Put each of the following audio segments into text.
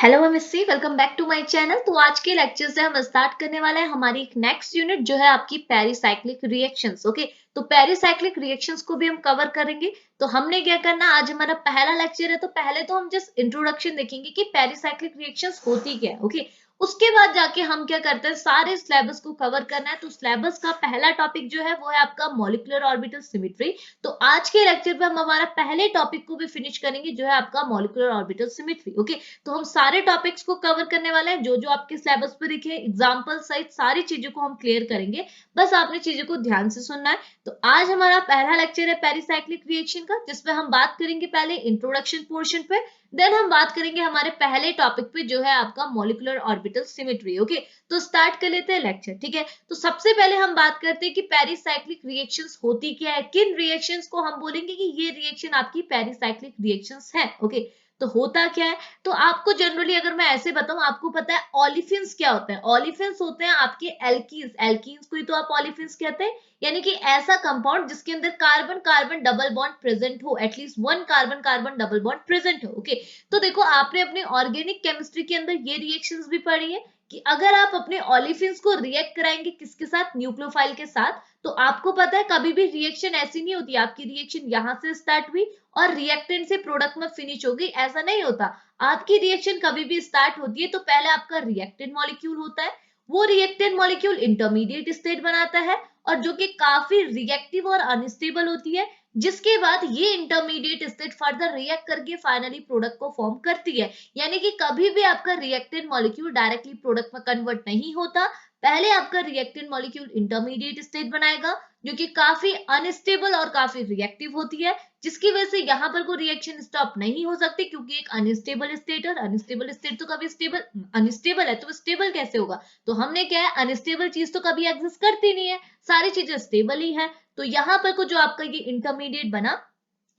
Hello MSC, welcome back to my channel. तो आज के लेक्चर से हम स्टार्ट करने वाले हैं हमारी एक नेक्स्ट यूनिट जो है आपकी पेरिसाइक्लिक रिएक्शंस। ओके, तो पेरिसाइक्लिक रिएक्शंस को भी हम कवर करेंगे। तो हमने क्या करना, आज हमारा पहला लेक्चर है, तो पहले तो हम जस्ट इंट्रोडक्शन देखेंगे कि पेरिसाइक्लिक रिएक्शंस होती क्या है। ओके, उसके बाद जाके हम क्या करते हैं, सारे सिलेबस को कवर करना है। तो सिलेबस का पहला टॉपिक जो है वो है आपका मॉलिक्यूलर ऑर्बिटल सिमेट्री। तो आज के लेक्चर पे हम हमारा पहले टॉपिक को भी फिनिश करेंगे जो है आपका मॉलिक्यूलर ऑर्बिटल सिमेट्री। ओके, तो हम सारे टॉपिक्स को कवर करने वाले हैं, जो जो आपके सिलेबस पर लिखे एग्जांपल सहित सारी चीजों को हम क्लियर करेंगे। बस आपने चीजों को ध्यान से सुनना है। तो आज हमारा पहला लेक्चर है पेरिसाइक्लिक रिएक्शन का, जिसमें हम बात करेंगे पहले इंट्रोडक्शन पोर्शन पे, देन हम बात करेंगे हमारे पहले टॉपिक पे जो है आपका मॉलिक्यूलर ऑर्बिटल सिमेट्री। ओके, तो स्टार्ट कर लेते हैं लेक्चर। ठीक है, तो सबसे पहले हम बात करते हैं कि पेरिसाइक्लिक रिएक्शंस होती क्या है, किन रिएक्शंस को हम बोलेंगे कि ये रिएक्शन आपकी पेरिसाइक्लिक रिएक्शंस है। ओके, तो होता क्या है, तो आपको जनरली अगर मैं ऐसे बताऊं, आपको पता है ऑलिफिन्स क्या होते हैं। ऑलिफिन्स होते हैं आपके एल्कीन्स, एल्कीन्स को ही तो आप ऑलिफिन्स कहते हैं, यानी कि ऐसा कंपाउंड जिसके अंदर carbon carbon double bond present हो, at least one carbon carbon double bond present हो। ओके, तो देखो आपने अपने ऑर्गेनिक केमिस्ट्री के अंदर ये रिएक्शंस भी पढ़ी है कि अगर आप अपने ऑलिफिन्स को रिएक्ट कराएंगे किसके साथ, न्यूक्लियोफाइल के साथ, तो आपको पता है कभी भी रिएक्शन ऐसी नहीं होती आपकी रिएक्शन यहां से स्टार्ट हुई और रिएक्टेंट से प्रोडक्ट में फिनिश हो गई, ऐसा नहीं होता। आपकी रिएक्शन कभी भी स्टार्ट होती है तो पहले आपका रिएक्टेंट मॉलिक्यूल होता है, वो रिएक्टेंट मॉलिक्यूल इंटरमीडिएट स्टेट बनाता है और जो कि काफी रिएक्टिव और अनस्टेबल होती है, जिसके बाद ये इंटरमीडिएट स्टेट फर्दर रिएक्ट करके फाइनली प्रोडक्ट को फॉर्म करती है। यानी कि कभी भी आपका रिएक्टेंट मॉलिक्यूल डायरेक्टली प्रोडक्ट में कन्वर्ट नहीं होता, पहले आपका रिएक्टेंट मॉलिक्यूल इंटरमीडिएट स्टेट बनाएगा जो कि काफी अनस्टेबल और काफी रिएक्टिव होती है, जिसकी वजह से यहाँ पर कोई रिएक्शन स्टॉप नहीं हो सकती, क्योंकि एक अनस्टेबल स्टेट और अनस्टेबल स्टेट तो कभी स्टेबल, अनस्टेबल है तो स्टेबल कैसे होगा। तो हमने क्या है, अनस्टेबल चीज तो कभी एग्जिस्ट करती नहीं है, सारी चीजें स्टेबल ही है। तो यहाँ पर को जो आपका ये इंटरमीडिएट बना,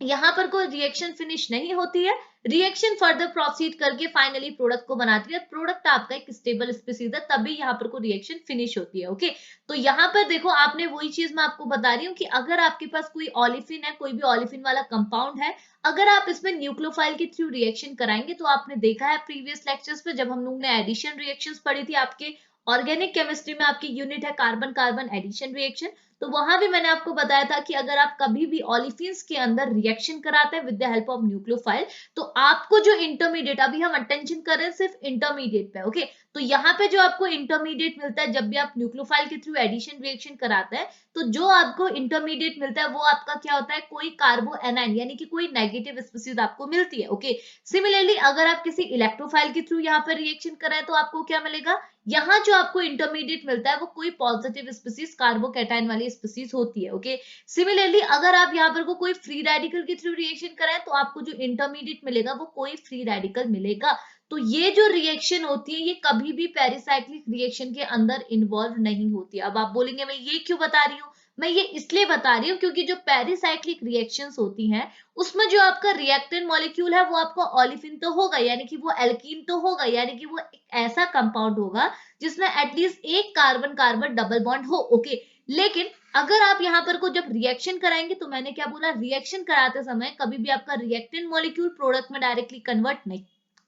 यहाँ पर कोई रिएक्शन फिनिश नहीं होती है, रिएक्शन फर्दर प्रोसीड करके फाइनली प्रोडक्ट को बनाती है। प्रोडक्ट आपका एक स्टेबल स्पीसीज है, तभी यहाँ पर कोई रिएक्शन फिनिश होती है। ओके, तो यहाँ पर देखो आपने वही चीज मैं आपको बता रही हूँ कि अगर आपके पास कोई ऑलिफिन है, कोई भी ऑलिफिन वाला कंपाउंड है, अगर आप इसमें न्यूक्लियोफाइल के थ्रू रिएक्शन कराएंगे, तो आपने देखा है प्रीवियस लेक्चर्स पे जब हम लोग ने एडिशन रिएक्शंस पढ़ी थी, आपके ऑर्गेनिक केमिस्ट्री में आपकी यूनिट है कार्बन कार्बन एडिशन रिएक्शन, तो वहां भी मैंने आपको बताया था कि अगर आप कभी भी ऑलिफिन्स के अंदर रिएक्शन कराते हैं with the help of nucleophile, तो आपको जो इंटरमीडिएट, अभी हम अटेंशन कर रहे हैं सिर्फ इंटरमीडिएट पे। ओके, तो यहाँ पे जो आपको इंटरमीडिएट मिलता है जब भी आप न्यूक्लियोफाइल के थ्रू एडिशन रिएक्शन कराते हैं, तो जो आपको इंटरमीडिएट मिलता है वो आपका क्या होता है, कोई कार्बो एनाइन, यानी कि कोई नेगेटिव स्पीसीज आपको मिलती है। ओके, सिमिलरली अगर आप किसी इलेक्ट्रोफाइल के थ्रू यहाँ पर रिएक्शन कराएं तो आपको क्या मिलेगा, यहाँ जो आपको इंटरमीडिएट मिलता है वो कोई पॉजिटिव स्पीसीज कार्बोकैटायन वाली स्पीसीज होती है। ओके, सिमिलरली अगर आप यहाँ पर कोई फ्री रेडिकल के थ्रू रिएक्शन कराएं तो आपको जो इंटरमीडिएट मिलेगा वो कोई फ्री रेडिकल मिलेगा। तो ये जो रिएक्शन होती है ये कभी भी पेरिसाइक्लिक रिएक्शन के अंदर इन्वॉल्व नहीं होती। अब आप बोलेंगे मैं ये क्यों बता रही हूँ, मैं ये इसलिए बता रही हूँ क्योंकि जो पेरिसाइक्लिक रिएक्शंस होती हैं उसमें जो आपका रिएक्टेंट मॉलिक्यूल है वो आपका ऑलिफिन तो होगा, यानी कि वो एल्कीन तो होगा, यानी कि वो एक ऐसा कंपाउंड होगा जिसमें एटलीस्ट एक कार्बन कार्बन डबल बॉन्ड हो। ओके, लेकिन अगर आप यहाँ पर को जब रिएक्शन कराएंगे, तो मैंने क्या बोला, रिएक्शन कराते समय कभी भी आपका रिएक्टेंट मॉलिक्यूल प्रोडक्ट में डायरेक्टली कन्वर्ट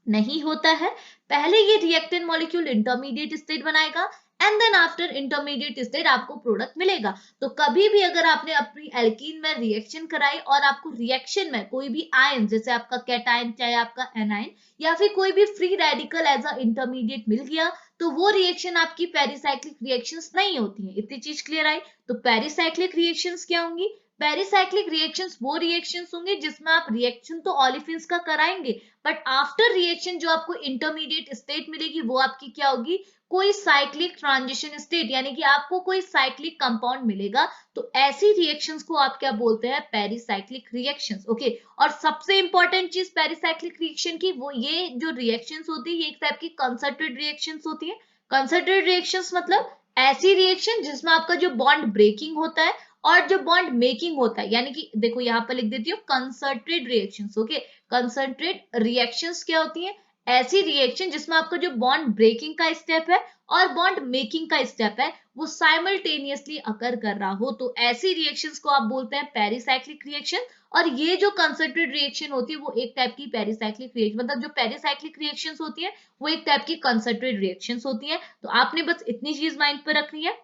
नहीं होता है। पहले ये रिएक्टेंट मॉलिक्यूल इंटरमीडिएट स्टेट बनाएगा and then after intermediate state आपको प्रोडक्ट मिलेगा। तो कभी भी अगर आपने अपनी एल्कीन में रिएक्शन कराई और आपको रिएक्शन में कोई भी आयन, जैसे आपका कैटायन चाहे आपका एनायन, या फिर कोई भी free radical as a intermediate मिल गया, तो वो रिएक्शन आपकी पेरिसाइक्लिक रिएक्शंस नहीं होती है। इतनी चीज क्लियर आई। तो पेरिसाइक्लिक रिएक्शंस क्या होंगी, पेरिसाइक्लिक रिएक्शंस वो रिएक्शंस होंगे जिसमें आप रिएक्शन तो ऑलिफिन्स का कराएंगे, बट आफ्टर रिएक्शन जो आपको इंटरमीडिएट स्टेट मिलेगी वो आपकी क्या होगी, कोई साइक्लिक ट्रांजिशन स्टेट, यानी कि आपको कोई साइक्लिक कंपाउंड मिलेगा। तो ऐसी रिएक्शंस को आप क्या बोलते हैं, पेरिसाइक्लिक रिएक्शंस। ओके, और सबसे इंपॉर्टेंट चीज पेरिसाइक्लिक रिएक्शन की, वो ये जो रिएक्शंस होती है ये एक टाइप की कंसर्टेड रिएक्शंस होती है। कंसर्टेड रिएक्शंस मतलब ऐसी रिएक्शन जिसमें आपका जो बॉन्ड ब्रेकिंग होता है और जो बॉन्ड मेकिंग होता है, यानी कि देखो यहाँ पर लिख देती हूँ concerted reactions. Okay, concentrate reactions क्या होती हैं, ऐसी रिएक्शन जिसमें आपका जो बॉन्ड ब्रेकिंग का स्टेप है और बॉन्ड मेकिंग का स्टेप है वो साइमल्टेनियसली अकर कर रहा हो, तो ऐसी रिएक्शंस को आप बोलते हैं पेरिसाइक्लिक रिएक्शन। और ये जो कंसंट्रेटेड रिएक्शन होती है वो एक टाइप की पेरिसाइक्लिक रिएक्शन, मतलब जो पेरिसाइक्लिक रिएक्शंस होती है वो एक टाइप की कंसंट्रेटेड रिएक्शंस होती है। तो आपने बस इतनी चीज माइंड पर रखनी है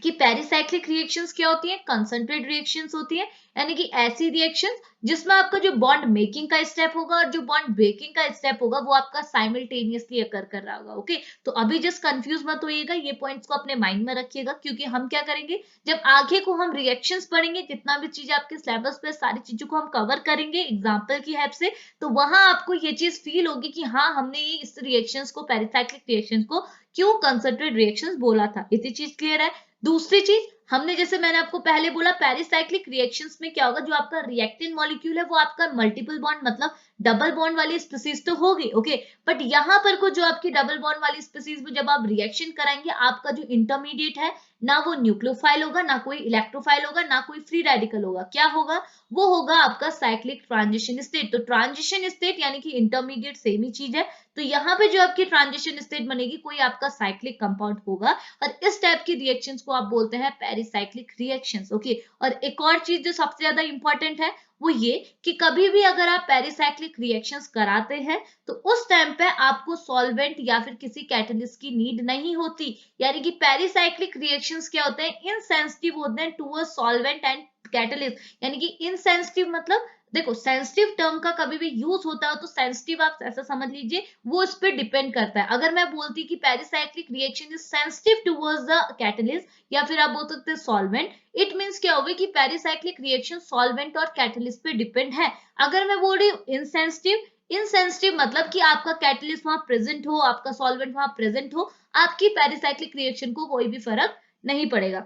कि पेरिसाइक्लिक रिएक्शंस क्या होती है, कंसंट्रेटेड रिएक्शंस होती है, यानी कि ऐसी रिएक्शंस जिसमें आपका जो बॉन्ड मेकिंग का स्टेप होगा और जो बॉन्ड ब्रेकिंग का स्टेप होगा वो आपका साइमल्टेनियसली अकर कर रहा होगा। ओके, तो अभी जस्ट कंफ्यूज मत होइएगा, ये पॉइंट्स को अपने माइंड में रखिएगा, क्योंकि हम क्या करेंगे जब आगे को हम रिएक्शंस पढ़ेंगे, जितना भी चीज आपके सिलेबस पे सारी चीजों को हम कवर करेंगे एग्जाम्पल की हेल्प से, तो वहां आपको ये चीज फील होगी कि हाँ हमने ये इस रिएक्शंस को, पेरिसाइक्लिक रिएक्शंस को क्यों कंसंट्रेटेड रिएक्शंस बोला था। इतनी चीज क्लियर है। दूसरी चीज, हमने जैसे मैंने आपको पहले बोला पेरिसाइक्लिक रिएक्शंस में क्या होगा, जो आपका रिएक्टेंट मॉलिक्यूल है वो आपका मल्टीपल बॉन्ड मतलब डबल बॉन्ड वाली स्पीसीज तो होगी। ओके, बट यहाँ पर को जो आपकी डबल बॉन्ड वाली स्पीसीज में जब आप रिएक्शन कराएंगे, आपका जो इंटरमीडिएट है ना वो न्यूक्लियोफाइल होगा, ना कोई इलेक्ट्रोफाइल होगा, ना कोई फ्री रेडिकल होगा, क्या होगा, वो होगा आपका साइक्लिक ट्रांजिशन स्टेट। तो ट्रांजिशन स्टेट यानी कि इंटरमीडिएट सेम ही चीज है, तो यहाँ पे जो आपकी ट्रांजिशन स्टेट बनेगी कोई आपका साइक्लिक कंपाउंड होगा, और इस टाइप की रिएक्शंस को आप बोलते हैं पेरिसाइक्लिक रिएक्शंस। ओके, और एक और चीज जो सबसे ज्यादा इंपॉर्टेंट है वो ये कि कभी भी अगर आप पेरिसाइक्लिक रिएक्शंस कराते हैं तो उस टाइम पे आपको सॉल्वेंट या फिर किसी कैटलिस्ट की नीड नहीं होती, यानी कि पेरिसाइक्लिक रिएक्शंस क्या होते हैं, इनसेंसिटिव होते हैं टुवर्ड्स सॉल्वेंट एंड कैटलिस्ट। यानी कि इनसेंसिटिव मतलब, देखो सेंसिटिव टर्म का कभी भी यूज होता है तो सेंसिटिव आप ऐसा समझ लीजिए वो इस पे डिपेंड करता है। अगर मैं बोलती कि pericyclic reaction is sensitive towards the catalyst या फिर आप बोल सकते हैं सॉल्वेंट, इट मींस क्या होगा कि पेरिसाइक्लिक रिएक्शन सॉल्वेंट और कैटलिस्ट पे डिपेंड है। अगर मैं बोल रही हूँ इनसेंसिटिव, इनसेंसिटिव मतलब कि आपका कैटलिस्ट वहां प्रेजेंट हो, आपका सॉल्वेंट वहां प्रेजेंट हो, आपकी पेरिसाइक्लिक रिएक्शन को कोई भी फर्क नहीं पड़ेगा।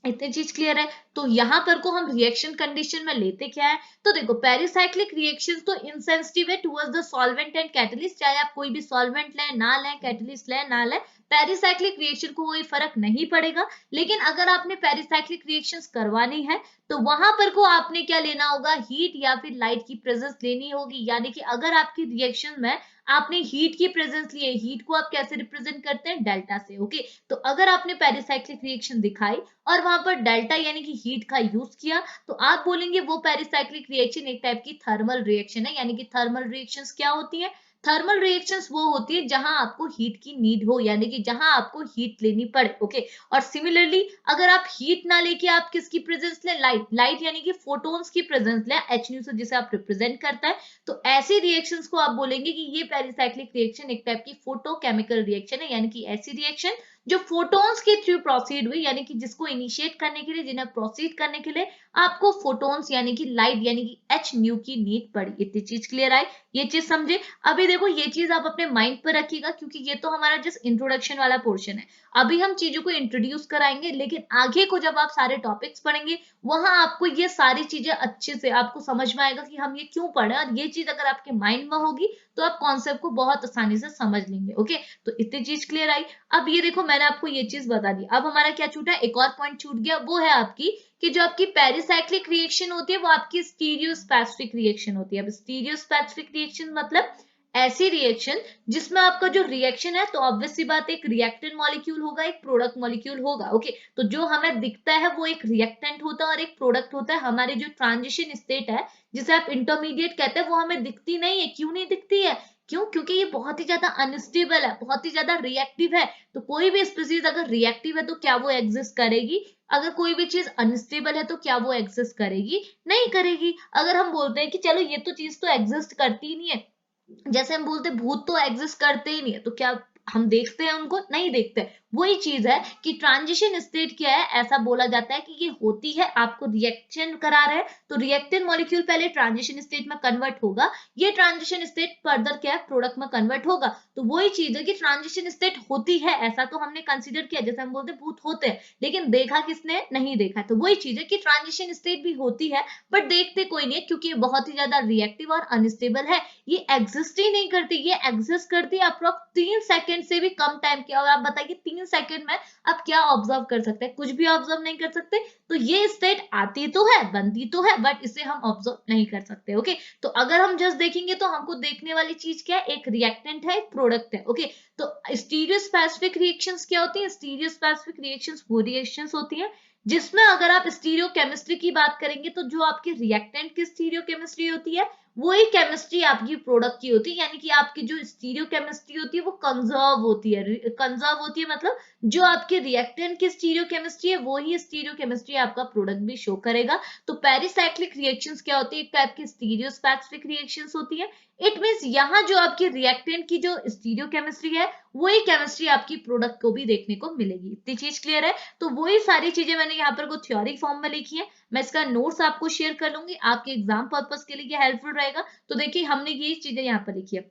इतनी चीज क्लियर है। तो यहाँ पर को हम रिएक्शन कंडीशन में लेते क्या है, तो देखो पेरिसाइक्लिक रिएक्शन तो इनसेंसिटिव है towards the solvent and catalyst, चाहे आप कोई भी सॉल्वेंट लें ना लें, कैटलिस्ट लें ना लें, पेरिसाइक्लिक रिएक्शन को कोई फर्क नहीं पड़ेगा। लेकिन अगर आपने पेरिसाइक्लिक रिएक्शंस करवानी है तो वहां पर को आपने क्या लेना होगा, हीट या फिर लाइट की प्रेजेंस लेनी होगी। यानी कि अगर आपकी रिएक्शन में आपने हीट की प्रेजेंस ली है, हीट को आप कैसे रिप्रेजेंट करते हैं, डेल्टा से। ओके, तो अगर आपने पेरिसाइक्लिक रिएक्शन दिखाई और वहां पर डेल्टा यानी कि हीट का यूज किया, तो आप बोलेंगे वो पेरिसाइक्लिक रिएक्शन एक टाइप की थर्मल रिएक्शन है। यानी कि थर्मल रिएक्शंस क्या होती है, थर्मल रिएक्शंस वो होती है जहां आपको हीट की नीड हो, यानी कि जहां आपको हीट लेनी पड़े। ओके, और सिमिलरली अगर आप हीट ना लेके आप किसकी प्रेजेंस लें, लाइट, लाइट यानी कि फोटोन्स की प्रेजेंस लें, एच न्यू से जिसे आप रिप्रेजेंट करता है, तो ऐसी रिएक्शंस को आप बोलेंगे कि ये पेरिसाइक्लिक रिएक्शन एक टाइप की फोटोकेमिकल रिएक्शन है। यानी कि ऐसी रिएक्शन जो फोटोन्स के थ्रू प्रोसीड हुई, यानी कि जिसको इनिशिएट करने के लिए, जिन्हें प्रोसीड करने के लिए आपको फोटोन्स यानी कि लाइट यानी कि एच न्यू की नीड पड़ी। इतनी चीज क्लियर आई, ये चीज समझे। अभी देखो ये चीज आप अपने माइंड पर रखिएगा, क्योंकि ये तो हमारा जस्ट इंट्रोडक्शन वाला पोर्शन है, अभी हम चीजों को इंट्रोड्यूस कराएंगे, लेकिन आगे को जब आप सारे टॉपिक्स पढ़ेंगे वहां आपको ये सारी चीजें अच्छे से आपको समझ में आएगा कि हम ये क्यों पढ़े, और ये चीज अगर आपके माइंड में होगी तो आप कॉन्सेप्ट को बहुत आसानी से समझ लेंगे। ओके, तो इतनी चीज क्लियर आई। अब ये देखो मैंने आपको ये चीज बता दी, अब हमारा क्या छूटा, एक और पॉइंट छूट गया, वो है आपकी कि जो आपकी पेरिसाइक्लिक रिएक्शन होती है वो आपकी स्टीरियो स्पेसिफिक रिएक्शन होती है। अब स्टीरियो स्पेसिफिक रिएक्शन मतलब ऐसी रिएक्शन जिसमें आपका जो रिएक्शन है, तो ऑब्वियस सी बात है एक रिएक्टेंट मॉलिक्यूल होगा, एक प्रोडक्ट मॉलिक्यूल होगा। ओके, तो जो हमें दिखता है वो एक रिएक्टेंट होता है और एक प्रोडक्ट होता है। हमारी जो ट्रांजिशन स्टेट है जिसे आप इंटरमीडिएट कहते हैं वो हमें दिखती नहीं है। क्यों नहीं दिखती है, क्यों, क्योंकि ये बहुत ही ज्यादा अनस्टेबल है, बहुत ही ज्यादा रिएक्टिव है। तो कोई भी स्पीसीज अगर रिएक्टिव है तो क्या वो एग्जिस्ट करेगी, अगर कोई भी चीज अनस्टेबल है तो क्या वो एग्जिस्ट करेगी, नहीं करेगी। अगर हम बोलते हैं कि चलो ये तो चीज तो एग्जिस्ट करती ही नहीं है, जैसे हम बोलते भूत तो एग्जिस्ट करते ही नहीं है, तो क्या हम देखते हैं उनको, नहीं देखते। वही चीज है कि ट्रांजिशन स्टेट क्या है, ऐसा बोला जाता है कि ये होती है, आपको रिएक्शन करा रहा है तो रिएक्टेंट मॉलिक्यूल पहले ट्रांजिशन स्टेट में कन्वर्ट होगा, ये ट्रांजिशन स्टेट फर्दर क्या है, प्रोडक्ट में कन्वर्ट होगा। तो वही चीज है कि ट्रांजिशन स्टेट होती है, ऐसा तो हमने कंसीडर किया, जैसे हम बोलते भूत होते हैं, लेकिन देखा किसने, नहीं देखा। तो वही चीज है कि ट्रांजिशन स्टेट भी होती है बट देखते कोई नहीं है, क्योंकि ये बहुत ही ज्यादा रिएक्टिव और अनस्टेबल है, ये एग्जिस्ट ही नहीं करती। ये एग्जिस्ट करती है अप्रोक्स 3 सेकंड से भी कम टाइम की। और आप बताइए 3 सेकंड में आप क्या ऑब्जर्व कर सकते हैं? कुछ भी ऑब्जर्व नहीं कर सकते। तो ये स्टेट आती तो है, बनती तो है, बट इसे हम ऑब्जर्व नहीं कर सकते। ओके, तो अगर हम जस्ट देखेंगे तो हमको देखने वाली चीज क्या है, एक रिएक्टेंट है, एक प्रोडक्ट है। ओके, तो स्टीरियो स्पेसिफिक रिएक्शंस क्या होती है? स्टीरियो स्पेसिफिक रिएक्शंस वो रिएक्शंस होती है जिसमें अगर आप स्टीरियो केमिस्ट्री की बात करेंगे तो जो आपकी रिएक्टेंट की स्टीरियो केमिस्ट्री होती है वही केमिस्ट्री आपकी प्रोडक्ट की होती है, यानी कि आपकी जो स्टीरियो केमिस्ट्री होती है वो कंजर्व होती है। कंजर्व होती है मतलब जो आपके रिएक्टेंट की स्टीरियो केमिस्ट्री है वही स्टीरियो केमिस्ट्री आपका प्रोडक्ट भी शो करेगा। तो पेरिसाइक्लिक रिएक्शंस क्या होती है? एक टाइप की स्टीरियो स्पेसिफिक रिएक्शंस होती है। इट मींस यहाँ जो आपकी रिएक्टेंट की जो स्टीरियो केमिस्ट्री है वही केमिस्ट्री आपकी प्रोडक्ट को भी देखने को मिलेगी। इतनी चीज क्लियर है? तो वही सारी चीजें मैंने यहाँ पर कुछ थ्योरी फॉर्म में लिखी है, मैं इसका नोट्स आपको शेयर कर लूंगी, आपके एग्जाम पर्पस के लिए ये हेल्पफुल रहेगा। तो देखिए हमने ये चीजें यहाँ पर लिखी है।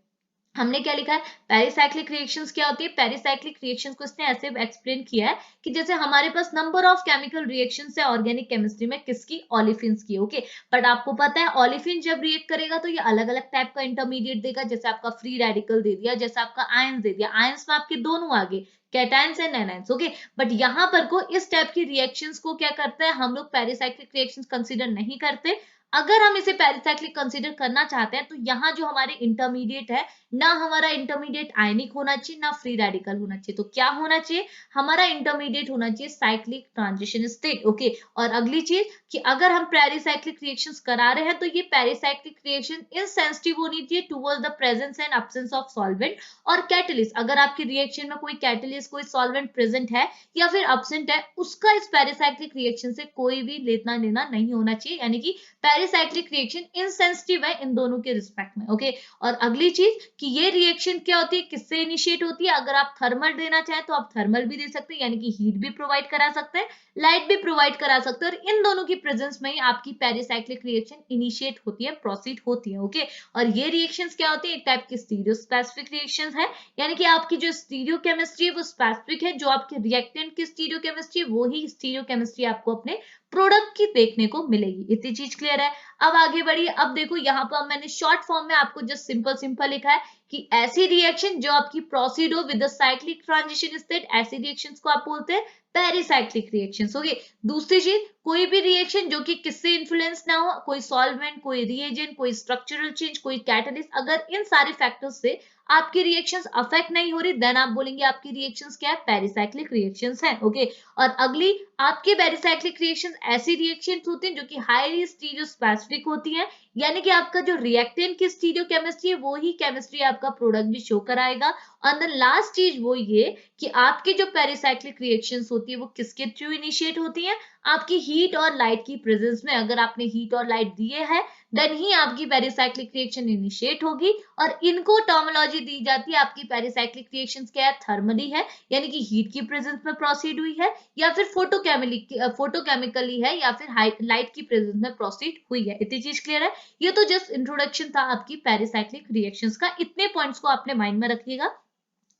हमने क्या लिखा है? पेरिसाइक्लिक रिएक्शंस क्या होती है? पेरिसाइक्लिक रिएक्शंस को इसने ऐसे एक्सप्लेन किया है कि जैसे हमारे पास नंबर ऑफ केमिकल रिएक्शंस है ऑर्गेनिक केमिस्ट्री में, किसकी? ओलिफिन्स की। ओके, बट आपको पता है ओलिफिन जब रिएक्ट करेगा तो ये अलग अलग टाइप का इंटरमीडिएट देगा, जैसे आपका फ्री रेडिकल दे दिया, जैसे आपका आयंस दे दिया। आयंस में आपके दोनों आगे cations and anions. Okay, but यहाँ पर को इस टाइप की रिएक्शंस को क्या करते हैं हम लोग? पेरिसाइक्लिक रिएक्शंस कंसीडर नहीं करते। अगर हम इसे पेरिसाइक्लिक कंसीडर करना चाहते हैं तो यहाँ जो हमारे इंटरमीडिएट है, ना हमारा इंटरमीडिएट आयनिक होना चाहिए ना फ्री रेडिकल होना चाहिए। तो क्या होना चाहिए? हमारा इंटरमीडिएट होना चाहिए साइक्लिक ट्रांजिशन स्टेट। ओके, और अगली चीज कि अगर हम पेरिसाइक्लिक रिएक्शंस करा रहे हैं तो ये पेरिसाइक्लिक रिएक्शन इनसेंसिटिव होनी चाहिए towards the presence and absence of solvent और कैटलिस्ट। अगर आपकी रिएक्शन में कोई कैटलिस्ट, कोई सॉल्वेंट प्रेजेंट है या फिर एब्सेंट है, उसका इस पेरिसाइक्लिक रिएक्शन से कोई भी लेना देना नहीं होना चाहिए, यानी कि पेरिसाइक्लिक रिएक्शन इनसेंसिटिव है इन दोनों के रिस्पेक्ट में। ओके, और अगली चीज कि ये रिएक्शन क्या होती है, किससे इनिशिएट होती है? अगर आप थर्मल देना चाहें तो आप थर्मल भी दे सकते हैं, यानी कि हीट भी प्रोवाइड करा सकते हैं, लाइट भी प्रोवाइड करा सकते हैं, और इन दोनों की प्रेजेंस में ही आपकी पेरिसाइक्लिक रिएक्शन इनिशिएट होती है, प्रोसीड होती है। ओके, और ये रिएक्शंस क्या होती है? एक टाइप की स्टीरियो स्पेसिफिक रिएक्शंस है, यानी कि आपकी जो स्टीरियो केमिस्ट्री है वो स्पेसिफिक है, जो आपके रिएक्टेंट की स्टीरियो केमिस्ट्री है वही स्टीरियो केमिस्ट्री आपको अपने प्रोडक्ट की देखने को मिलेगी। इतनी चीज क्लियर है? अब आगे बढ़िए। अब देखो यहाँ पर मैंने शॉर्ट फॉर्म में आपको जस्ट सिंपल सिंपल लिखा है कि ऐसी रिएक्शन जो आपकी प्रोसीड हो with the cyclic transition state, ऐसी रिएक्शंस को आप बोलते हैं पेरिसाइक्लिक रिएक्शंस। ओके, दूसरी चीज कोई भी रिएक्शन जो कि किससे इन्फ्लुएंस ना हो, कोई सॉल्वेंट, कोई रिएजेंट, कोई स्ट्रक्चरल चेंज, कोई कैटलिस्ट, अगर इन सारे फैक्टर्स से आपकी रिएक्शंस अफेक्ट नहीं हो रही, देन आप बोलेंगे आपकी रिएक्शंस क्या है? पेरिसाइक्लिक रिएक्शंस है। ओके, और अगली आपकी पेरिसाइक्लिक रिएक्शंस ऐसी रिएक्शंस होती हैं जो कि हाईली स्टीरियो स्पेसिफिक होती हैं, यानी कि आपका जो रिएक्टेंट की स्टीरियो केमिस्ट्री है वो ही केमिस्ट्री आपका प्रोडक्ट भी शो कराएगा। और द लास्ट चीज वो ये कि आपकी जो पेरिसाइक्लिक रिएक्शंस होती है वो किसके थ्रू इनिशिएट होती हैं? आपकी हीट और लाइट की प्रेजेंस में। अगर आपने हीट और लाइट दिए है देन ही आपकी पेरिसाइक्लिक रिएक्शन इनिशिएट होगी, और इनको टर्मिनोलॉजी दी जाती है आपकी पेरिसाइक्लिक रिएक्शंस क्या है? थर्मली है, यानी कि हीट की प्रेजेंस में प्रोसीड हुई है, या फिर फोटोकेमिकली है, या फिर लाइट की प्रेजेंस में प्रोसीड हुई है। इतनी चीज क्लियर है? ये तो जस्ट इंट्रोडक्शन था आपकी पेरिसाइक्लिक रिएक्शंस का, इतने पॉइंट्स को आपने माइंड में रखिएगा।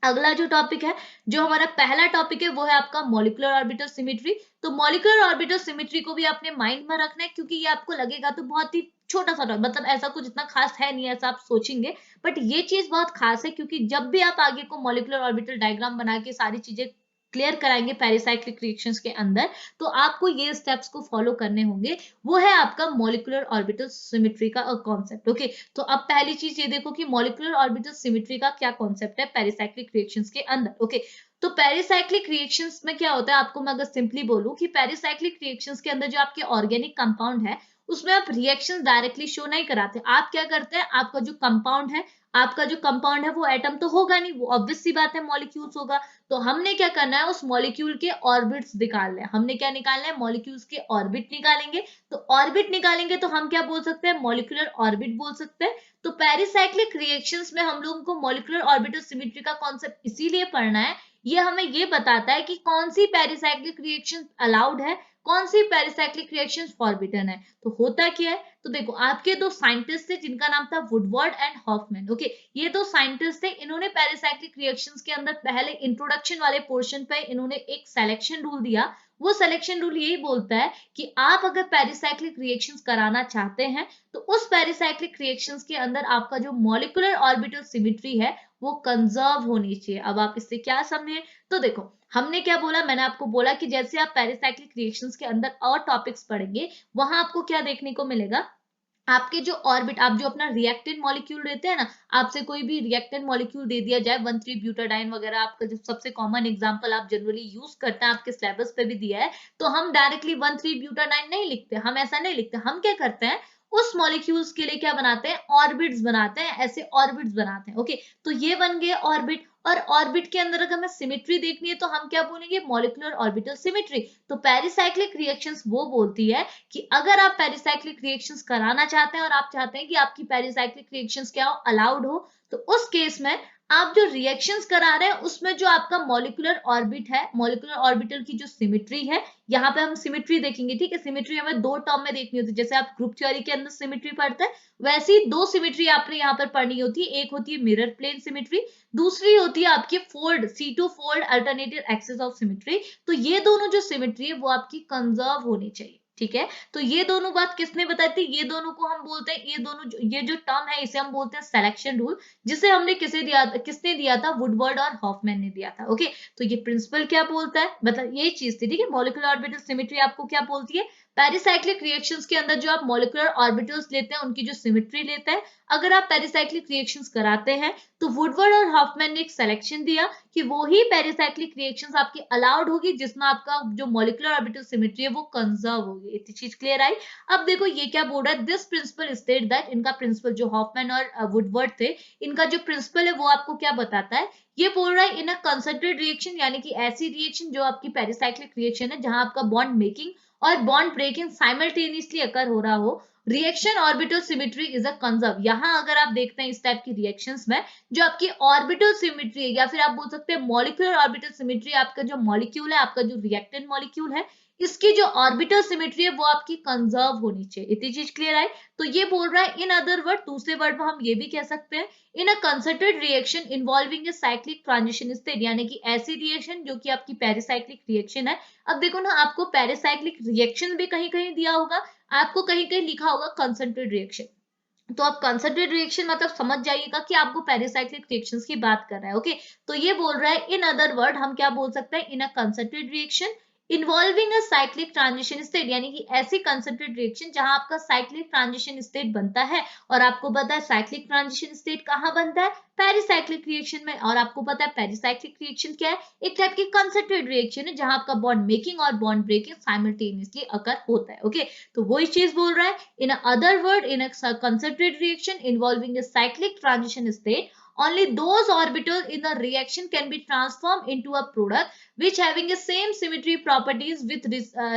अगला जो टॉपिक है, जो हमारा पहला टॉपिक है, वो है आपका मॉलिक्यूलर ऑर्बिटल सिमेट्री। तो मॉलिक्यूलर ऑर्बिटल सिमेट्री को भी आपने माइंड में रखना है, क्योंकि ये आपको लगेगा तो बहुत ही छोटा सा, मतलब ऐसा कुछ इतना खास है नहीं ऐसा आप सोचेंगे, बट ये चीज बहुत खास है, क्योंकि जब भी आप आगे को मॉलिक्यूलर ऑर्बिटल डायग्राम बना के सारी चीजें क्लियर कराएंगे पेरिसाइक्लिक रिएक्शंस के अंदर, तो आपको ये स्टेप्स को फॉलो करने होंगे। वो है आपका मॉलिक्यूलर ऑर्बिटल सिमेट्री का कॉन्सेप्ट। ओके, तो अब पहली चीज ये देखो कि मॉलिक्यूलर ऑर्बिटल सिमेट्री का क्या कॉन्सेप्ट है पेरिसाइक्लिक रिएक्शंस के अंदर। ओके, तो पेरिसाइक्लिक रिएक्शंस में क्या होता है, आपको मैं अगर सिंपली बोलूं कि पेरिसाइक्लिक रिएक्शंस के अंदर जो आपके ऑर्गेनिक कंपाउंड है उसमें आप रिएक्शन डायरेक्टली शो नहीं कराते। आप क्या करते हैं, आपका जो कंपाउंड है वो एटम तो होगा नहीं, वो ऑब्वियस सी बात है मॉलिक्यूल्स होगा। तो हमने क्या करना है, उस मॉलिक्यूल के ऑर्बिट्स निकालने हैं। हमने क्या निकालना है? मॉलिक्यूल्स के ऑर्बिट निकालेंगे। तो ऑर्बिट निकालेंगे तो हम क्या बोल सकते हैं? मॉलिक्यूलर ऑर्बिट बोल सकते हैं। तो पेरिसाइक्लिक रिएक्शंस में हम लोगों को मॉलिक्यूलर ऑर्बिटल सिमेट्री का कॉन्सेप्ट इसीलिए पढ़ना है, ये हमें ये बताता है कि कौन सी पेरिसाइक्लिक रिएक्शन अलाउड है, कौन सी पेरिसाइक्लिक रिएक्शन फॉरबिडन है? तो होता क्या है, तो देखो आपके दो साइंटिस्ट थे जिनका नाम था वुडवर्ड एंड हॉफमैन। ओके, ये दो साइंटिस्ट थे, इन्होंने पेरिसाइक्लिक रिएक्शंस के अंदर पहले इंट्रोडक्शन वाले पोर्शन पे इन्होंने एक सिलेक्शन रूल दिया। वो सिलेक्शन रूल यही बोलता है कि आप अगर पेरिसाइक्लिक रिएक्शंस कराना चाहते हैं तो उस पेरिसाइक्लिक रिएक्शंस के अंदर आपका जो मॉलिक्यूलर ऑर्बिटल सिमेट्री है वो कंजर्व होनी चाहिए। अब आप इससे क्या समझे, तो देखो हमने क्या बोला, मैंने आपको बोला कि जैसे आप पेरिसाइक्लिक रिएक्शंस के अंदर और टॉपिक्स पढ़ेंगे वहां आपको क्या देखने को मिलेगा, आपके जो ऑर्बिट, आप जो अपना रिएक्टेंट मॉलिक्यूल लेते हैं ना, आपसे कोई भी रिएक्टेंट मॉलिक्यूल दे दिया जाए 1,3 ब्यूटाडाइन वगैरह, आपका जो सबसे कॉमन एग्जांपल आप जनरली यूज करते हैं, आपके सिलेबस पे भी दिया है, तो हम डायरेक्टली 1,3 ब्यूटाडाइन नहीं लिखते, हम ऐसा नहीं लिखते, हम क्या करते हैं उस मॉलिक्यूल्स के लिए क्या बनाते हैं, ऑर्बिट्स बनाते हैं, ऐसे ऑर्बिट्स बनाते हैं। ओके, तो ये बन गए ऑर्बिट, और ऑर्बिट के अंदर अगर हमें सिमेट्री देखनी है तो हम क्या बोलेंगे, मॉलिक्यूलर ऑर्बिटल सिमेट्री। तो पेरिसाइक्लिक रिएक्शंस वो बोलती है कि अगर आप पेरिसाइक्लिक रिएक्शंस कराना चाहते हैं और आप चाहते हैं कि आपकी पेरिसाइक्लिक रिएक्शंस क्या हो, अलाउड हो, तो उस केस में आप जो रिएक्शंस करा रहे हैं उसमें जो आपका मॉलिक्यूलर ऑर्बिट है, मॉलिक्यूलर ऑर्बिटल की जो सिमेट्री है, यहाँ पे हम सिमेट्री देखेंगे। ठीक है, सिमेट्री हमें दो टर्म में देखनी होती है, जैसे आप ग्रुप थ्योरी के अंदर सिमेट्री पढ़ते हैं वैसे ही दो सिमेट्री आपने यहाँ पर पढ़नी होती है। एक होती है मिरर प्लेन सिमेट्री, दूसरी होती है आपकी fold, C2 fold alternative axis of symmetry. तो ये दोनों जो सिमेट्री है वो आपकी कंजर्व होनी चाहिए। ठीक है, तो ये दोनों बात किसने बताई थी, ये दोनों को हम बोलते हैं, ये दोनों ये जो टर्म है इसे हम बोलते हैं सिलेक्शन रूल, जिसे हमने किसने दिया था, वुडवर्ड और हॉफमैन ने दिया था। ओके, तो ये प्रिंसिपल क्या बोलता है, मतलब यही चीज थी। ठीक है, मॉलिक्यूलर ऑर्बिटल सिमेट्री आपको क्या बोलती है, पेरिसाइक्लिक रिएक्शंस के अंदर जो आप मॉलिक्यूलर ऑर्बिटल्स लेते हैं उनकी जो सिमेट्री लेते हैं, अगर आप पेरिसाइक्लिक रिएक्शंस कराते हैं तो वुडवर्ड और हॉफमैन ने एक सिलेक्शन दिया कि वो ही पेरिसाइक्लिक रिएक्शंस आपकी अलाउड होगी जिसमें आपका जो मॉलिक्यूलर ऑर्बिटल सिमेट्री है वो कंजर्व होगी। इतनी चीज क्लियर आई। अब देखो ये क्या बोल रहा है, दिस प्रिंसिपल स्टेट दैट, इनका प्रिंसिपल जो हॉफमैन और वुडवर्ड थे, इनका जो प्रिंसिपल है वो आपको क्या बताता है, ये बोल रहा है इन अ कंसंट्रेटेड रिएक्शन, यानी कि ऐसी रिएक्शन जो आपकी पेरिसाइक्लिक रिएक्शन है जहां आपका बॉन्ड मेकिंग और बॉन्ड ब्रेकिंग साइमल्टेनियसली अकर हो रहा हो, reaction orbital symmetry is a conserve. यहां अगर आप देखते हैं इस टाइप की रिएक्शंस में जो आपकी ऑर्बिटल सिमेट्री है, या फिर आप बोल सकते हैं मॉलिक्यूलर ऑर्बिटल सिमेट्री, आपका जो मॉलिक्यूल है, आपका जो रिएक्टेंट मॉलिक्यूल है, इसकी जो ऑर्बिटल सिमेट्री है वो आपकी कंजर्व होनी चाहिए। इतनी चीज क्लियर आई। तो ये बोल रहा है इन अदर वर्ड, दूसरे वर्ड में हम ये भी कह सकते हैं, in a concentrated reaction involving a cyclic transition state, यानी कि ऐसी रिएक्शन जो कि आपकी पेरिसाइक्लिक रिएक्शन है। अब देखो ना, आपको पेरिसाइक्लिक रिएक्शन भी कहीं कहीं दिया होगा, आपको कहीं कहीं लिखा होगा कंसंट्रेटेड रिएक्शन, तो आप कंसंट्रेटेड रिएक्शन मतलब समझ जाइएगा कि आपको पेरिसाइक्लिक रिएक्शंस की बात कर रहा है। ओके, तो ये बोल रहा है इन अदर वर्ड हम क्या बोल सकते हैं, in a concentrated reaction involving a cyclic transition state, यानी कि ऐसी कंसंट्रेटेड रिएक्शन जहां आपका साइक्लिक ट्रांजिशन स्टेट बनता है। और आपको पता है साइक्लिक ट्रांजिशन स्टेट कहां बनता है, पेरिसाइक्लिक रिएक्शन में। और आपको पता है पेरिसाइक्लिक रिएक्शन क्या है, एक टाइप की कंसंट्रेटेड रिएक्शन है जहां आपका बॉन्ड मेकिंग और बॉन्ड ब्रेकिंग साइमल्टेनियसली अकर होता है। ओके, तो वही चीज बोल रहा है, in other word, in a concentrated reaction involving a cyclic transition state, only those orbitals in the reaction can be transformed into a product which having a same symmetry properties with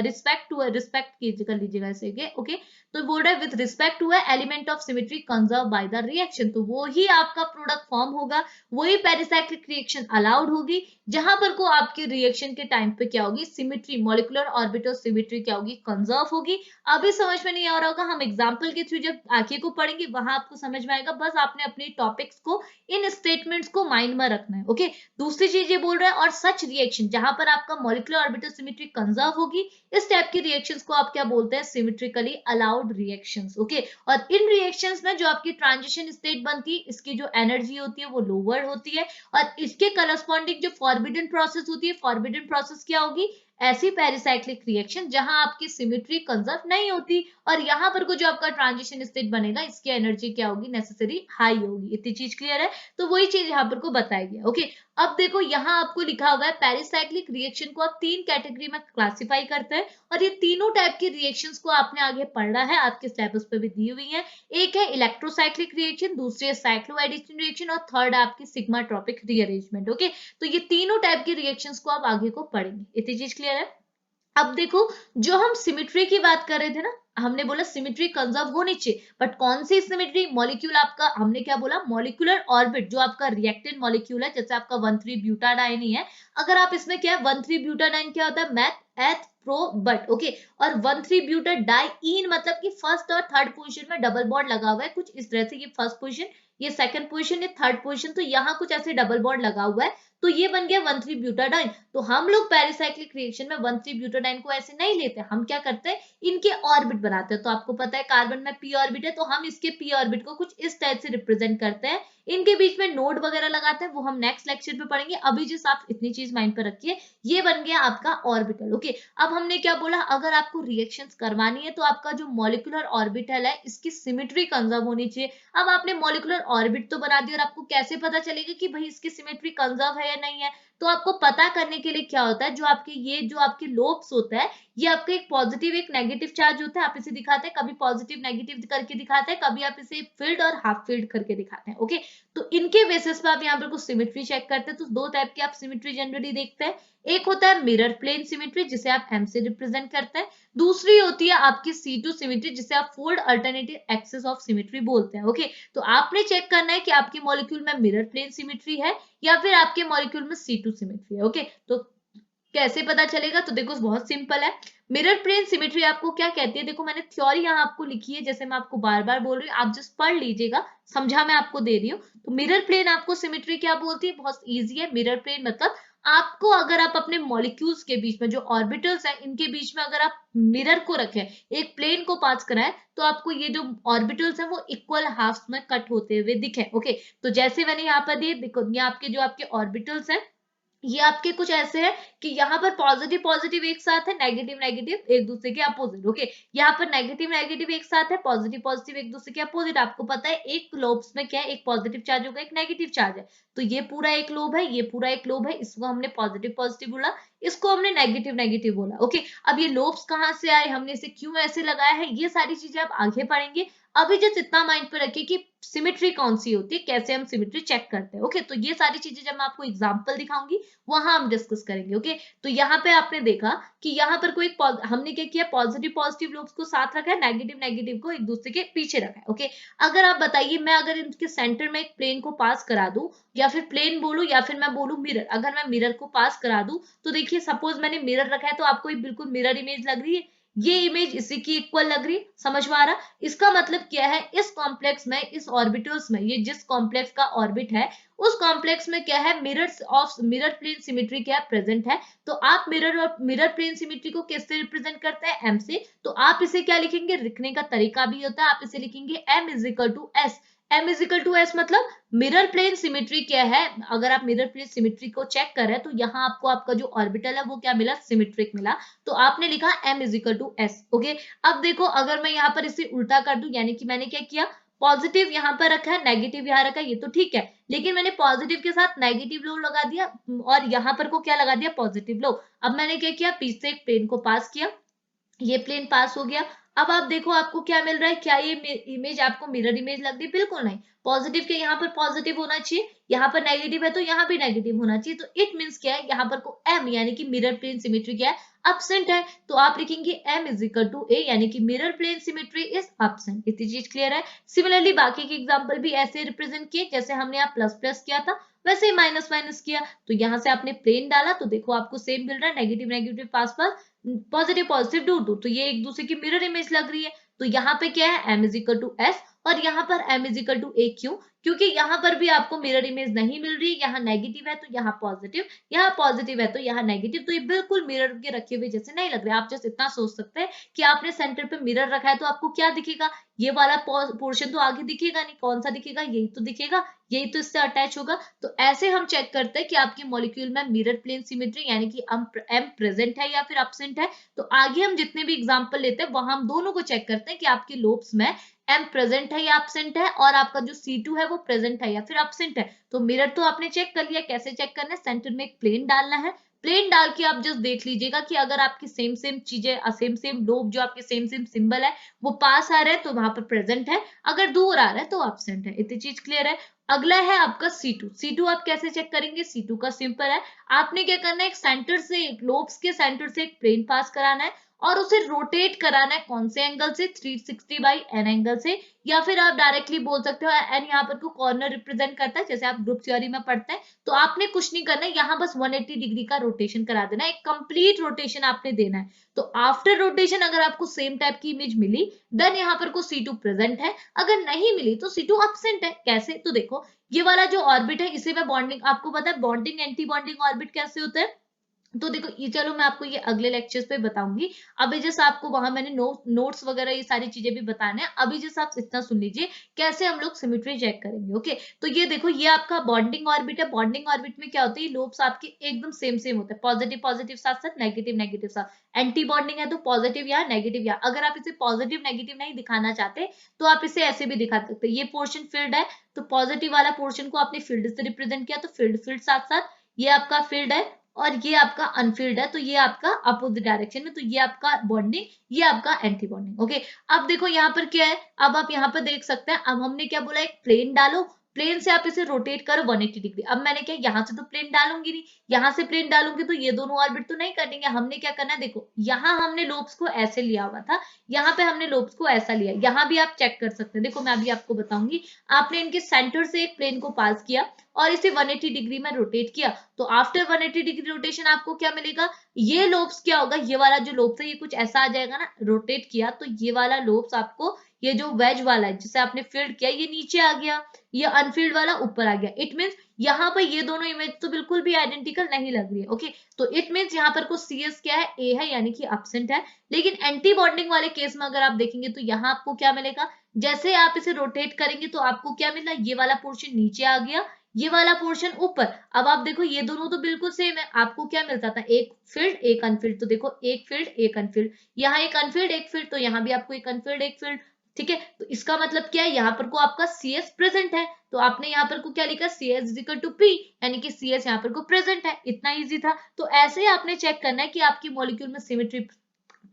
respect to a respect कर लीजिएगा इसे। Okay, तो बोल रहा है with respect to element of symmetry conserve by the reaction, तो वो ही आपका प्रोडक्ट फॉर्म होगा, वही पेरिसाइक्लिक रिएक्शन अलाउड होगी जहां पर को आपके रिएक्शन के टाइम पे क्या होगी, सिमेट्री, मॉलिक्यूलर ऑर्बिटल सिमेट्री क्या होगी, कंजर्व होगी। अभी समझ में नहीं आ रहा होगा, हम एग्जाम्पल के थ्रू जब आगे को पढ़ेंगे वहां आपको समझ में आएगा, बस आपने अपने टॉपिक्स को, इन स्टेटमेंट्स को माइंड में रखना है। ओके, दूसरी चीज ये बोल रहा है और सच रिएक्शन जहां पर आपका मॉलिक्यूलर ऑर्बिटल सिमेट्री कंजर्व होगी, इस टाइप की रिएक्शंस को आप क्या बोलते हैं, सिमेट्रिकली अलाउड रिएक्शंस। ओके, और इन रिएक्शंस में जो आपकी ट्रांजिशन स्टेट बनती है, इसकी जो एनर्जी होती है वो लोअर होती है, और इसके करस्पॉन्डिंग जो फॉरबिडन प्रोसेस होती है, फॉरबिडन प्रोसेस क्या होगी, ऐसी पेरिसाइक्लिक रिएक्शन जहां आपकी सिमेट्री कंजर्व नहीं होती, और यहां पर को जो आपका ट्रांजिशन स्टेट बनेगा इसकी एनर्जी क्या होगी, नेसेसरी हाई होगी। इतनी चीज क्लियर है, तो वही चीज यहाँ पर को बताई गई। ओके, अब देखो यहाँ आपको लिखा होगा पेरिसाइक्लिक रिएक्शन को आप तीन कैटेगरी में क्लासिफाई करते हैं, और ये तीनों टाइप की रिएक्शंस को आपने आगे पढ़ना है, आपके सिलेबस पे भी दी हुई है। एक है इलेक्ट्रोसाइक्लिक रिएक्शन, दूसरी है साइक्लोएडिशन रिएक्शन, और थर्ड है आपकी सिग्माट्रोपिक रीअरेंजमेंट। ओके, तो ये तीनों टाइप की रिएक्शंस को आप आगे को पढ़ेंगे। इतनी चीज क्लियर है। अब देखो, जो हम सिमेट्री की बात कर रहे थे ना, हमने बोला सिमेट्री कंजर्व होनी चाहिए, बट कौन सी सिमेट्री, मॉलिक्यूल आपका, हमने क्या बोला, मॉलिक्यूलर ऑर्बिट जो आपका रिएक्टेंट मॉलिक्यूल है, जैसे आपका 1,3 ब्यूटाडाइन ही है, अगर आप इसमें क्या है 1,3 ब्यूटाडाइन क्या होता है, मैथ एथ प्रो बट, ओके। और 1,3 ब्यूटर डाइईन मतलब कि फर्स्ट और थर्ड पोजीशन में डबल बॉन्ड लगा हुआ है, कुछ इस तरह से। ये फर्स्ट पोजीशन, ये सेकंड पोजीशन, ये थर्ड पोजीशन, तो यहाँ कुछ ऐसे डबल बॉन्ड लगा हुआ है, तो ये बन गया 1,3 ब्यूटाडाइन। तो हम लोग पेरिसाइक्लिक रिएक्शन में 1,3 ब्यूटाडाइन को ऐसे नहीं लेते, हम क्या करते हैं, इनके ऑर्बिट बनाते हैं। तो आपको पता है कार्बन में पी ऑर्बिट है, तो हम इसके पी ऑर्बिट को कुछ इस टाइप से रिप्रेजेंट करते हैं। इनके बीच में नोड वगैरह लगाते हैं, वो हम नेक्स्ट लेक्चर पे पढ़ेंगे। अभी जिस आप इतनी चीज माइंड पर रखिए, ये बन गया आपका ऑर्बिटल, ओके। अब हमने क्या बोला, अगर आपको रिएक्शंस करवानी है तो आपका जो मॉलिक्यूलर ऑर्बिटल है इसकी सिमेट्री कंजर्व होनी चाहिए। अब आपने मॉलिक्यूलर ऑर्बिट तो बना दिया, और आपको कैसे पता चलेगा कि भाई इसकी सिमेट्री कंजर्व है या नहीं है? तो आपको पता करने के लिए क्या होता है, जो आपके लोब्स होता है, ये आपका एक पॉजिटिव एक नेगेटिव चार्ज होता है। आप इसे दिखाते हैं, कभी पॉजिटिव नेगेटिव करके दिखाते हैं, कभी आप इसे फील्ड और हाफ फील्ड करके दिखाते हैं, ओके। तो इनके बेसिस पे आप यहाँ पर कुछ सिमेट्री चेक करते हैं। तो दो टाइप की आप सिमेट्री जनरली देखते हैं। एक होता है मिरर प्लेन सिमेट्री, जिसे आप एम से रिप्रेजेंट करते हैं। दूसरी होती है आपकी C2 सिमेट्री, जिसे आप fold alternative axis of symmetry बोलते हैं, ओके। तो आपने चेक करना है कि आपके मॉलिक्यूल में मिरर प्लेन सिमेट्री है या फिर आपके मॉलिक्यूल में C2 सिमेट्री है, ओके। तो कैसे पता चलेगा, तो देखो बहुत सिंपल है। मिरर प्लेन सिमेट्री आपको क्या कहती है, देखो मैंने थ्योरी यहाँ आपको लिखी है, जैसे मैं आपको बार बार बोल रही हूँ, आप जस्ट पढ़ लीजिएगा, समझा मैं आपको दे रही हूँ। तो मिरर प्लेन आपको सिमेट्री क्या बोलती है, बहुत इजी है। मिरर प्लेन मतलब आपको, अगर आप अपने मॉलिक्यूल्स के बीच में जो ऑर्बिटल्स हैं, इनके बीच में अगर आप मिरर को रखें, एक प्लेन को पास कराएं, तो आपको ये जो ऑर्बिटल्स हैं वो इक्वल हाफ में कट होते हुए दिखे, ओके। तो जैसे मैंने यहाँ पर दिए, देखो ये आपके जो आपके ऑर्बिटल्स हैं, ये आपके कुछ ऐसे हैं कि यहाँ पर पॉजिटिव पॉजिटिव एक साथ है, नेगेटिव नेगेटिव एक दूसरे के अपोजिट, ओके। यहाँ पर नेगेटिव नेगेटिव एक साथ है, पॉजिटिव पॉजिटिव एक दूसरे के अपोजिट। आपको पता है एक लोब्स में क्या है, एक पॉजिटिव चार्ज होगा, एक नेगेटिव चार्ज है। तो ये पूरा एक लोब है, ये पूरा एक लोब है, इसको हमने पॉजिटिव पॉजिटिव बोला, इसको हमने नेगेटिव नेगेटिव बोला, ओके। अब ये लोब्स कहाँ से आए, हमने इसे क्यों ऐसे लगाया है, ये सारी चीजें आप आगे पढ़ेंगे। अभी जस्ट इतना माइंड पे रखिए कि सिमेट्री कौन सी होती है, कैसे हम सिमेट्री चेक करते हैं, ओके। तो ये सारी चीजें जब मैं आपको एग्जांपल दिखाऊंगी, वहां हम डिस्कस करेंगे, ओके। तो यहाँ पे आपने देखा कि यहाँ पर कोई हमने क्या किया, पॉजिटिव पॉजिटिव लोब्स को साथ रखा है, नेगेटिव नेगेटिव को एक दूसरे के पीछे रखा है, ओके। अगर आप बताइए, मैं अगर इनके सेंटर में एक प्लेन को पास करा दूं, या फिर प्लेन बोलूं, या फिर मैं बोलूं मिरर, अगर मैं मिरर को पास करा दूं, तो देखिए सपोज मैंने मिरर रखा है, तो आपको बिल्कुल मिरर इमेज लग रही है, ये इमेज इसी की इक्वल लग रही है, समझ में आ रहा? इसका मतलब क्या है, इस कॉम्प्लेक्स में, इस ऑर्बिटल्स में, ये जिस कॉम्प्लेक्स का ऑर्बिट है, उस कॉम्प्लेक्स में क्या है, मिरर प्लेन सिमेट्री क्या प्रेजेंट है। तो आप मिरर प्लेन सिमेट्री को किससे रिप्रेजेंट करते हैं, एम से। तो आप इसे क्या लिखेंगे, लिखने का तरीका भी होता है, आप इसे लिखेंगे m is equal to S. m is equal to S मतलब मिरर प्लेन सिमेट्री क्या है, अगर आप मिरर प्लेन सिमेट्री को चेक करें, तो यहाँ आपको आपका जो ऑर्बिटल है वो क्या मिला, सिमेट्रिक मिला। तो आपने लिखा m is equal to S, okay. अब देखो, अगर मैं यहाँ पर इसे उल्टा कर दूं, यानी कि मैंने क्या किया, पॉजिटिव यहाँ पर रखा है, नेगेटिव यहाँ रखा है, ये तो ठीक है, लेकिन मैंने पॉजिटिव के साथ नेगेटिव लो लगा दिया, और यहाँ पर को क्या लगा दिया, पॉजिटिव लो। अब मैंने क्या किया, पीछे से एक प्लेन को पास किया, ये प्लेन पास हो गया। अब आप देखो आपको क्या मिल रहा है, क्या ये इमेज आपको मिरर इमेज लग रही है, बिल्कुल नहीं। पॉजिटिव के यहाँ पर पॉजिटिव होना चाहिए, यहाँ पर नेगेटिव है तो यहाँ भी नेगेटिव होना चाहिए। तो इट मींस क्या है, यहाँ पर को m यानी कि मिरर प्लेन सिमेट्री क्या है, absent है। तो आप लिखेंगे m is equal to a, यानी कि mirror plane symmetry is absent। इतनी चीज क्लियर है। सिमिलरली बाकी के एग्जांपल भी ऐसे रिप्रेजेंट किए, जैसे हमने यहाँ प्लस प्लस किया था, वैसे ही माइनस माइनस किया। तो यहाँ से आपने प्लेन डाला, तो देखो आपको सेम मिल रहा है, नेगेटिव नेगेटिव पास पास, पॉजिटिव पॉजिटिव दूर दूर, तो ये एक दूसरे की मिरर इमेज लग रही है। तो यहाँ पे क्या है, m is equal to S, और यहाँ पर m is equal to a, क्यों? क्योंकि यहाँ पर भी आपको मिरर इमेज नहीं मिल रही है, यहाँ नेगेटिव है तो यहाँ पॉजिटिव, यहाँ पॉजिटिव है तो यहाँ नेगेटिव, तो ये बिल्कुल मिरर के रखे हुए जैसे नहीं लग रहे। आप जस्ट इतना सोच सकते हैं कि आपने सेंटर पे मिरर रखा है, तो आपको क्या दिखेगा, ये वाला पोर्शन तो आगे दिखेगा नहीं, कौन सा दिखेगा, यही तो दिखेगा, यही तो इससे अटैच होगा। तो ऐसे हम चेक करते हैं कि आपके मॉलिक्यूल में मिरर प्लेन सिमेट्री यानी कि m प्रेजेंट है या फिर absent है। तो आगे हम जितने भी एग्जांपल लेते हैं, वहां हम दोनों को चेक करते हैं कि आपके लोब्स में m प्रेजेंट है या absent है, और आपका जो C2 है वो प्रेजेंट है या फिर absent है। तो मिरर तो आपने चेक कर लिया, कैसे चेक करना है, सेंटर में एक प्लेन डालना है, प्लेन डाल के आप जस्ट देख लीजिएगा कि अगर आपकी सेम सेम चीजें, सेम सेम लोब, जो आपके सेम सेम सिंबल है वो पास आ रहे हैं, तो वहां पर प्रेजेंट है, अगर दूर आ रहा है तो absent है। इतनी चीज क्लियर है। अगला है आपका C2। C2 आप कैसे चेक करेंगे, C2 का सिंपल है, आपने क्या करना है, एक सेंटर से, एक लोब्स के सेंटर से एक प्लेन पास कराना है, और उसे रोटेट कराना है कौन से एंगल से, 360 बाई एन एंगल से, या फिर आप डायरेक्टली बोल सकते हो एन यहाँ पर को कॉर्नर रिप्रेजेंट करता है जैसे आप ग्रुप थ्योरी में पढ़ते हैं। तो आपने कुछ नहीं करना है, यहाँ बस 180 डिग्री का रोटेशन करा देना है, एक कंप्लीट रोटेशन आपने देना है। तो आफ्टर रोटेशन अगर आपको सेम टाइप की इमेज मिली देन यहाँ पर को C2 प्रेजेंट है, अगर नहीं मिली तो C2 एब्सेंट है। कैसे, तो देखो ये वाला जो ऑर्बिट है इसे मैं बॉन्डिंग, आपको पता है बॉन्डिंग एंटी बॉन्डिंग ऑर्बिट कैसे होता है, तो देखो ये चलो मैं आपको ये अगले लेक्चर्स पे बताऊंगी। अभी जैसे आपको वहां मैंने नोट्स वगैरह ये सारी चीजें भी बताने हैं, अभी जैसे आप इतना सुन लीजिए कैसे हम लोग सिमेट्री चेक करेंगे। ओके, तो ये देखो ये आपका बॉन्डिंग ऑर्बिट है। बॉन्डिंग ऑर्बिट में क्या होता है, लोब्स आपके एकदम सेम सेम होते हैं, पॉजिटिव पॉजिटिव साथ साथ, नेगेटिव नेगेटिव साथ। एंटी बॉन्डिंग है तो पॉजिटिव या नेगेटिव, या अगर आप इसे पॉजिटिव नेगेटिव नहीं दिखाना चाहते तो आप इसे ऐसे भी दिखा सकते हैं। ये पोर्शन फील्ड है तो पॉजिटिव वाला पोर्शन को आपने फील्ड से रिप्रेजेंट किया, तो फील्ड फील्ड साथ साथ, ये आपका फील्ड है और ये आपका अनफील्ड है, तो ये आपका अपोजिट डायरेक्शन में, तो ये आपका बॉन्डिंग, ये आपका एंटी बॉन्डिंग। ओके, अब देखो यहाँ पर क्या है, अब आप यहाँ पर देख सकते हैं, अब हमने क्या बोला, एक प्लेन डालो, प्लेन से आप इसे रोटेट करो 180 डिग्री। अब मैंने क्या यहाँ से तो प्लेन डालूंगी नहीं, यहाँ से प्लेन डालूंगी तो ये दोनों ऑर्बिट तो नहीं कटेंगे। हमने क्या करना है, देखो यहाँ हमने लोब्स को ऐसे लिया हुआ था, यहाँ पे हमने लोब्स को ऐसा लिया, यहाँ भी आप चेक कर सकते हैं। देखो मैं अभी आपको बताऊंगी, आपने इनके सेंटर से एक प्लेन को पास किया और इसे 180 डिग्री में रोटेट किया, तो आफ्टर 180 डिग्री रोटेशन आपको क्या मिलेगा, ये लोब्स क्या होगा, ये वाला जो लोब्स है ये कुछ ऐसा आ जाएगा ना, रोटेट किया तो ये वाला लोब्स आपको, ये जो वेज वाला है जिसे आपने फील्ड किया ये नीचे आ गया, ये अनफील्ड वाला ऊपर आ गया। इट मींस यहाँ पर ये दोनों इमेज तो बिल्कुल भी आइडेंटिकल नहीं लग रही है। ओके, तो इट मींस यहाँ पर को CS क्या है, A है, यानी कि एब्सेंट है। लेकिन एंटी बॉन्डिंग वाले केस में अगर आप देखेंगे तो यहाँ आपको क्या मिलेगा, जैसे आप इसे रोटेट करेंगे तो आपको क्या मिला, ये वाला पोर्शन नीचे आ गया, ये वाला पोर्शन ऊपर। अब आप देखो ये दोनों तो बिल्कुल सेम है, आपको क्या मिलता था, एक फील्ड एक अनफील्ड, तो देखो एक फील्ड एक अनफील्ड, यहाँ एक अनफील्ड एक फील्ड, तो यहाँ भी आपको एक अनफील्ड एक फील्ड। ठीक है, तो इसका मतलब क्या है, यहाँ पर को आपका CS प्रेजेंट है, तो आपने यहाँ पर को क्या लिखा, CS is equal to P, यानी कि CS यहाँ पर को प्रेजेंट है। इतना इजी था। तो ऐसे ही आपने चेक करना है कि आपकी मॉलिक्यूल में सिमेट्री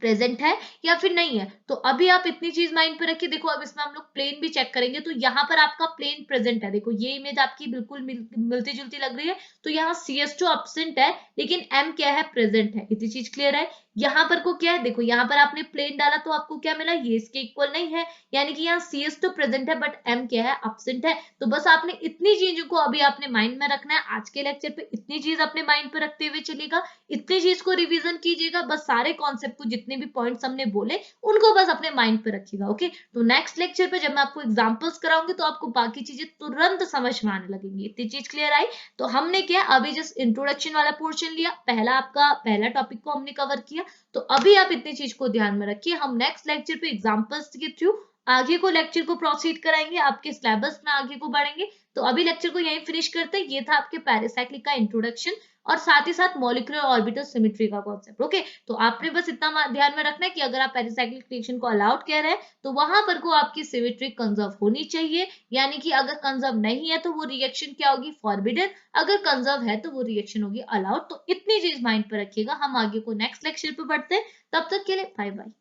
प्रेजेंट है या फिर नहीं है। तो अभी आप इतनी चीज माइंड पे रखिए। देखो अब इसमें हम लोग प्लेन भी चेक करेंगे, तो यहाँ पर आपका प्लेन प्रेजेंट है। देखो ये इमेज आपकी बिल्कुल मिलती जुलती लग रही है, तो यहाँ CS2 एब्सेंट है लेकिन M क्या है, प्रेजेंट है। इतनी चीज क्लियर है। यहाँ पर को क्या है, देखो यहाँ पर आपने प्लेन डाला तो आपको क्या मिला, ये इसके इक्वल नहीं है, यानी कि यहाँ CS2 प्रेजेंट है बट M क्या है, एब्सेंट है। तो बस आपने इतनी चीजों को अभी आपने माइंड में रखना है। आज के लेक्चर पे इतनी चीज अपने माइंड पे रखते हुए चलेगा, इतनी चीज को रिवीजन कीजिएगा, बस सारे कॉन्सेप्ट को जितने भी पॉइंट्स हमने बोले उनको बस अपने माइंड पे रखिएगा। ओके, तो नेक्स्ट लेक्चर पे जब मैं आपको एग्जांपल्स कराऊंगी तो आपको बाकी चीजें तुरंत समझ में आने लगेंगी। इतनी चीज क्लियर आई। तो हमने क्या अभी जस्ट इंट्रोडक्शन वाला पोर्शन लिया, पहला आपका पहला टॉपिक को हमने कवर किया। तो अभी आप इतनी चीज को ध्यान में रखिए, हम नेक्स्ट लेक्चर पे एग्जांपल्स के थ्रू आगे को लेक्चर को प्रोसीड कराएंगे, आपके सिलेबस में आगे को बढ़ेंगे। तो अभी लेक्चर को यहीं फिनिश करते हैं। ये था आपके पेरिसाइक्लिक का इंट्रोडक्शन और साथ ही साथ मॉलिक्यूलर ऑर्बिटल सिमेट्री का कॉन्सेप्ट। ओके, तो आपने बस इतना ध्यान में रखना है कि अगर आप पेरिसाइक्लिक रिएक्शन को अलाउड कह रहे हैं तो वहां पर को आपकी सिमेट्री कंजर्व होनी चाहिए, यानी कि अगर कंजर्व नहीं है तो वो रिएक्शन क्या होगी, फॉरबिडन। अगर कंजर्व है तो वो रिएक्शन होगी अलाउड। तो इतनी चीज माइंड पर रखिएगा। हम आगे को नेक्स्ट लेक्चर पे बढ़ते हैं, तब तक के लिए बाय बाय।